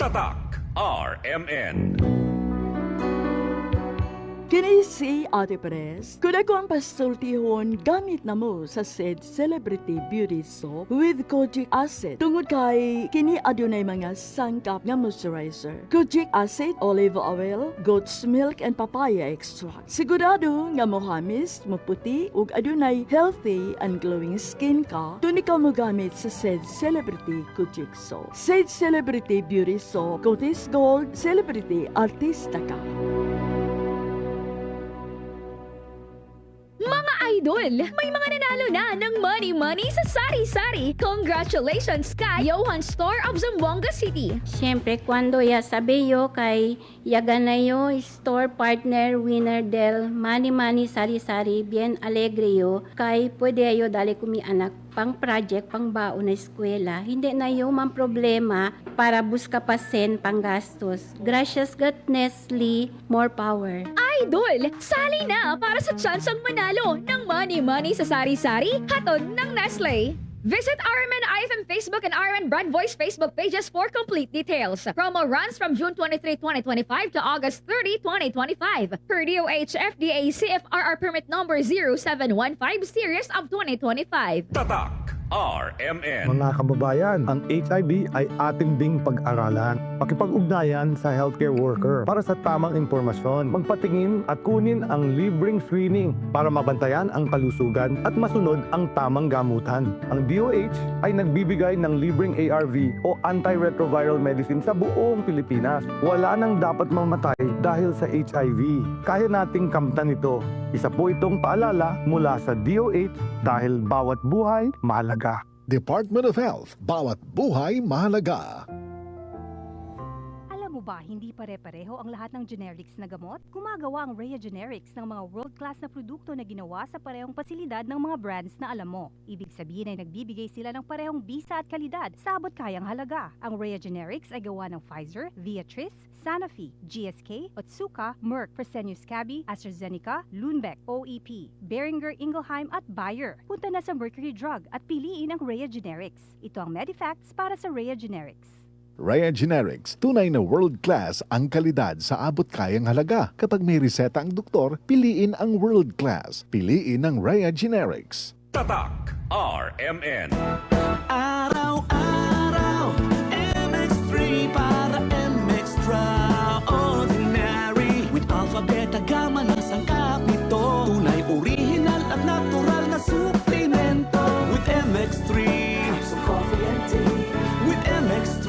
Tatak RMN. Kini si Ate Perez. Kung ako ang pasultihon, gamit na mo sa said Celebrity Beauty Soap with Kojic Acid. Tungod kay kini adunay mga sangkap nga moisturizer. Kojic Acid, olive oil, goat's milk, and papaya extract. Sigurado nga mohamis, maputi, ug adunay healthy and glowing skin ka, tuni ka mo gamit sa said Celebrity Kojic Soap. Said Celebrity Beauty Soap, Cotis Gold, Celebrity Artista ka. Mga idol, may mga nanalo na ng money sa sari-sari. Congratulations kay Johan Store of Zamboanga City. Siyempre, cuando ya sabiyo kay Yaganayo Store Partner Winner del Mani Sari-Sari Bien Alegre yo kay pwede ayo dali kumi anak pang project pang baon na eskwela. Hindi na yo man problema para buska pasen pang gastos. Gracias God Nestle, more power. Idol, sali na para sa chance ang manalo ng money sa sari-sari hatod ng Nestle. Visit RMN IFM Facebook and RMN Brand Voice Facebook pages for complete details. Promo runs from June 23, 2025 to August 30, 2025. Per DOH FDA CFRR permit number 0715 series of 2025. Tatak RMN. Mga kababayan, ang HIV ay ating ding pag-aralan. Pakipag-ugnayan sa healthcare worker para sa tamang impormasyon. Magpatingin at kunin ang libreng screening para mabantayan ang kalusugan at masunod ang tamang gamutan. Ang DOH ay nagbibigay ng libreng ARV o antiretroviral medicine sa buong Pilipinas. Wala nang dapat mamatay dahil sa HIV. Kaya nating kamtan ito. Isa po itong paalala mula sa DOH dahil bawat buhay mahalaga. Department of Health, bawat buhay mahalaga. Alam mo ba, hindi pare-pareho ang lahat ng generics na gamot? Gumagawa ang Rhea Generics ng mga world-class na produkto na ginawa sa parehong pasilidad ng mga brands na alam mo. Ibig sabihin ay nagbibigay sila ng parehong bisa at kalidad sa abot kayang halaga. Ang Rhea Generics ay gawa ng Pfizer, Viatris, Sanofi, GSK, Otsuka, Merck, Fresenius Kabi, AstraZeneca, Lundbeck, OEP, Boehringer Ingelheim at Bayer. Punta na sa Mercury Drug at piliin ang Rhea Generics. Ito ang Medifacts para sa Rhea Generics. Rhea Generics, tunay na world-class ang kalidad sa abot kayang halaga. Kapag may reseta ang doktor, piliin ang world-class. Piliin ang Rhea Generics. Tatak RMN. Araw-araw, MX3 para extraordinary. With alpha, beta, gamma na sangkap nito. Tunay, original at natural na suplemento. With MX3, so coffee and tea. With MX3,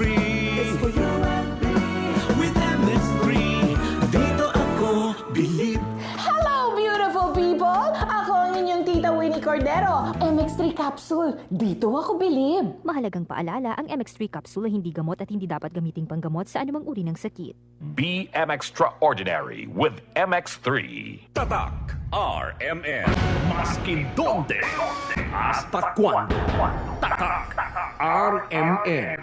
it's for you and me. With MX3, dito ako believe. Hello, beautiful people! Ako ang inyong tita Winnie Cordero. MX3 capsule. Dito ako bilib. Mahalagang paalala, ang MX3 capsule ay hindi gamot at hindi dapat gamiting panggamot sa anumang uri ng sakit. Be Extraordinary with MX3. Tatak RMN. Maskin donde, hasta cuando. Tatak RMN.